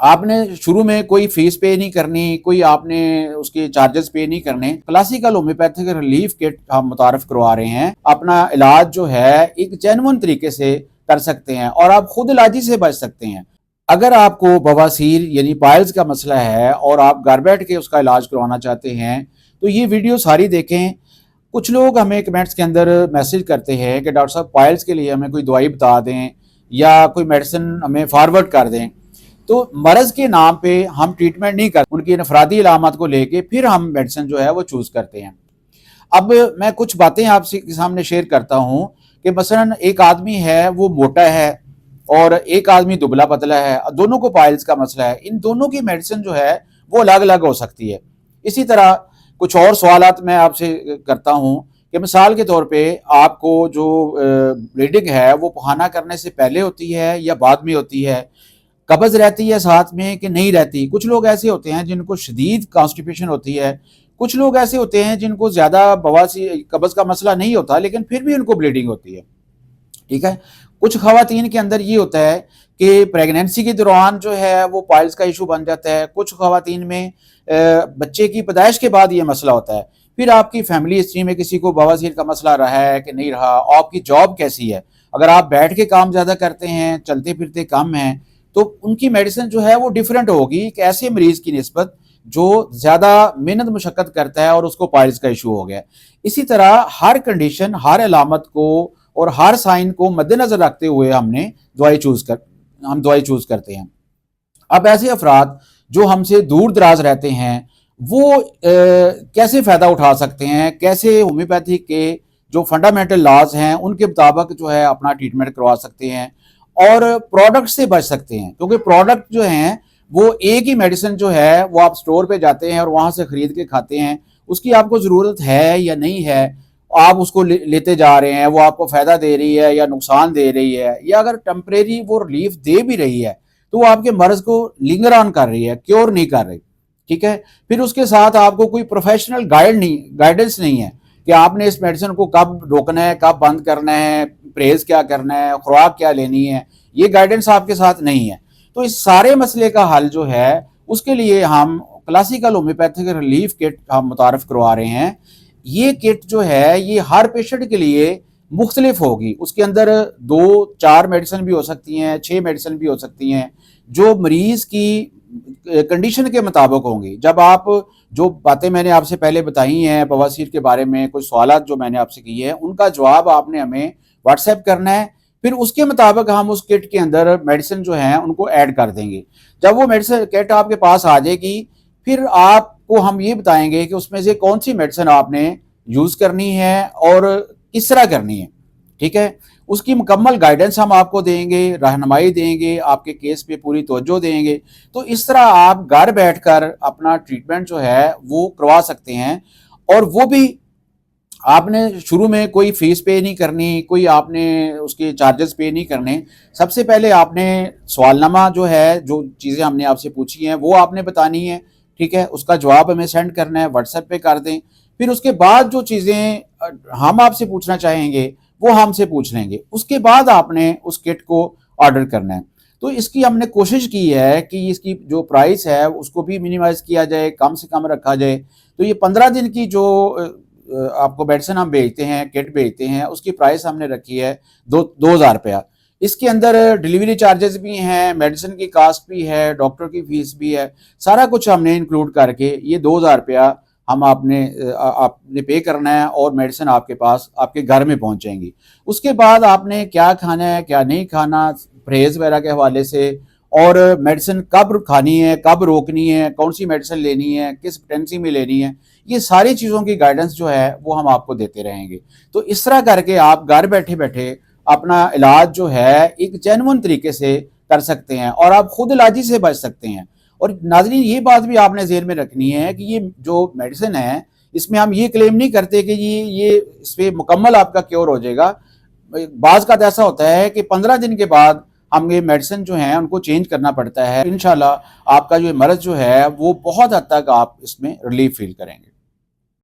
آپ نے شروع میں کوئی فیس پے نہیں کرنی، کوئی آپ نے اس کے چارجز پے نہیں کرنے۔ کلاسیکل ہومیوپیتھک ریلیف کٹ ہم متعارف کروا رہے ہیں، اپنا علاج جو ہے ایک جینون طریقے سے کر سکتے ہیں اور آپ خود علاجی سے بچ سکتے ہیں۔ اگر آپ کو بواسیر یعنی پائلز کا مسئلہ ہے اور آپ گھر بیٹھ کے اس کا علاج کروانا چاہتے ہیں تو یہ ویڈیو ساری دیکھیں۔ کچھ لوگ ہمیں کمنٹس کے اندر میسج کرتے ہیں کہ ڈاکٹر صاحب پائلز کے لیے ہمیں کوئی دوائی بتا دیں یا کوئی میڈیسن ہمیں فارورڈ کر دیں، تو مرض کے نام پہ ہم ٹریٹمنٹ نہیں کرتے، ان کی انفرادی علامات کو لے کے پھر ہم میڈیسن جو ہے وہ چوز کرتے ہیں۔ اب میں کچھ باتیں آپ کے سامنے شیئر کرتا ہوں کہ مثلا ایک آدمی ہے وہ موٹا ہے اور ایک آدمی دبلا پتلا ہے، دونوں کو پائلز کا مسئلہ ہے، ان دونوں کی میڈیسن جو ہے وہ الگ الگ ہو سکتی ہے۔ اسی طرح کچھ اور سوالات میں آپ سے کرتا ہوں کہ مثال کے طور پہ آپ کو جو بلیڈنگ ہے وہ پخانہ کرنے سے پہلے ہوتی ہے یا بعد میں ہوتی ہے، قبض رہتی ہے ساتھ میں کہ نہیں رہتی۔ کچھ لوگ ایسے ہوتے ہیں جن کو شدید کانسٹیپیشن ہوتی ہے، کچھ لوگ ایسے ہوتے ہیں جن کو زیادہ بواسیر قبض کا مسئلہ نہیں ہوتا لیکن پھر بھی ان کو بلیڈنگ ہوتی ہے، ٹھیک ہے۔ کچھ خواتین کے اندر یہ ہوتا ہے کہ پریگنینسی کے دوران جو ہے وہ پائلز کا ایشو بن جاتا ہے، کچھ خواتین میں بچے کی پیدائش کے بعد یہ مسئلہ ہوتا ہے۔ پھر آپ کی فیملی ہسٹری میں کسی کو بواسیر کا مسئلہ رہا ہے کہ نہیں رہا، آپ کی جاب کیسی ہے، اگر آپ بیٹھ کے کام زیادہ کرتے ہیں، چلتے پھرتے کم ہیں، تو ان کی میڈیسن جو ہے وہ ڈیفرنٹ ہوگی کہ ایسے مریض کی نسبت جو زیادہ محنت مشقت کرتا ہے اور اس کو پائلز کا ایشو ہو گیا۔ اسی طرح ہر کنڈیشن، ہر علامت کو اور ہر سائن کو مد نظر رکھتے ہوئے ہم دوائی چوز کرتے ہیں۔ اب ایسے افراد جو ہم سے دور دراز رہتے ہیں وہ کیسے فائدہ اٹھا سکتے ہیں، کیسے ہومیوپیتھی کے جو فنڈامنٹل لاز ہیں ان کے مطابق جو ہے اپنا ٹریٹمنٹ کروا سکتے ہیں اور پروڈکٹ سے بچ سکتے ہیں، کیونکہ پروڈکٹ جو ہیں وہ ایک ہی میڈیسن جو ہے وہ آپ سٹور پہ جاتے ہیں اور وہاں سے خرید کے کھاتے ہیں، اس کی آپ کو ضرورت ہے یا نہیں ہے، آپ اس کو لیتے جا رہے ہیں، وہ آپ کو فائدہ دے رہی ہے یا نقصان دے رہی ہے، یا اگر ٹیمپریری وہ ریلیف دے بھی رہی ہے تو وہ آپ کے مرض کو لنگر آن کر رہی ہے، کیور نہیں کر رہی، ٹھیک ہے۔ پھر اس کے ساتھ آپ کو کوئی پروفیشنل گائیڈنس نہیں ہے کہ آپ نے اس میڈیسن کو کب روکنا ہے، کب بند کرنا ہے، پرہیز کیا کرنا ہے، خوراک کیا لینی ہے، یہ گائیڈنس آپ کے ساتھ نہیں ہے۔ تو اس سارے مسئلے کا حل جو ہے اس کے لیے ہم کلاسیکل ہومیوپیتھک ریلیف کٹ ہم متعارف کروا رہے ہیں۔ یہ کٹ جو ہے یہ ہر پیشنٹ کے لیے مختلف ہوگی، اس کے اندر 2-4 میڈیسن بھی ہو سکتی ہیں، 6 میڈیسن بھی ہو سکتی ہیں، جو مریض کی کنڈیشن کے مطابق ہوں گی۔ جب آپ جو باتیں میں نے آپ سے پہلے بتائی ہیں بواسیر کے بارے میں، کچھ سوالات جو میں نے آپ سے کیے ہیں، ان کا جواب آپ نے ہمیں واٹس ایپ کرنا ہے، پھر اس کے مطابق ہم اس کٹ کے اندر میڈیسن جو ہیں ان کو ایڈ کر دیں گے۔ جب وہ میڈیسن کٹ آپ کے پاس آ جائے گی پھر آپ کو ہم یہ بتائیں گے کہ اس میں سے کون سی میڈیسن آپ نے یوز کرنی ہے اور کس طرح کرنی ہے، ٹھیک ہے۔ اس کی مکمل گائیڈنس ہم آپ کو دیں گے، رہنمائی دیں گے، آپ کے کیس پہ پوری توجہ دیں گے، تو اس طرح آپ گھر بیٹھ کر اپنا ٹریٹمنٹ جو ہے وہ کروا سکتے ہیں، اور وہ بھی آپ نے شروع میں کوئی فیس پے نہیں کرنی، کوئی آپ نے اس کے چارجز پے نہیں کرنے۔ سب سے پہلے آپ نے سوال نامہ جو ہے، جو چیزیں ہم نے آپ سے پوچھی ہیں وہ آپ نے بتانی ہے، ٹھیک ہے، اس کا جواب ہمیں سینڈ کرنا ہے، واٹس ایپ پہ کر دیں۔ پھر اس کے بعد جو چیزیں ہم آپ سے پوچھنا چاہیں گے وہ ہم سے پوچھ لیں گے، اس کے بعد آپ نے اس کٹ کو آرڈر کرنا ہے۔ تو اس کی ہم نے کوشش کی ہے کہ اس کی جو پرائس ہے اس کو بھی منیمائز کیا جائے، کم سے کم رکھا جائے۔ تو یہ 15 دن کی جو آپ کو میڈیسن ہم بھیجتے ہیں، کٹ بھیجتے ہیں، اس کی پرائس ہم نے رکھی ہے 2000 روپیہ۔ اس کے اندر ڈیلیوری چارجز بھی ہیں، میڈیسن کی کاسٹ بھی ہے، ڈاکٹر کی فیس بھی ہے، سارا کچھ ہم نے انکلوڈ کر کے یہ 2000 روپیہ ہم آپ نے پے کرنا ہے اور میڈیسن آپ کے پاس آپ کے گھر میں پہنچ جائیں گی۔ اس کے بعد آپ نے کیا کھانا ہے، کیا نہیں کھانا، پرہیز وغیرہ کے حوالے سے، اور میڈیسن کب کھانی ہے، کب روکنی ہے، کون سی میڈیسن لینی ہے، کس پوٹینسی میں لینی ہے، یہ ساری چیزوں کی گائیڈنس جو ہے وہ ہم آپ کو دیتے رہیں گے۔ تو اس طرح کر کے آپ گھر بیٹھے بیٹھے اپنا علاج جو ہے ایک جینون طریقے سے کر سکتے ہیں اور آپ خود علاجی سے بچ سکتے ہیں۔ اور ناظرین یہ بات بھی آپ نے ذہن میں رکھنی ہے کہ یہ جو میڈیسن ہے اس میں ہم یہ کلیم نہیں کرتے کہ یہ اس پہ مکمل آپ کا کیور ہو جائے گا۔ بعض کا ایسا ہوتا ہے کہ 15 دن کے بعد ہم یہ میڈیسن جو ہیں ان کو چینج کرنا پڑتا ہے۔ انشاءاللہ آپ کا جو مرض جو ہے وہ بہت حد تک آپ اس میں ریلیف فیل کریں گے۔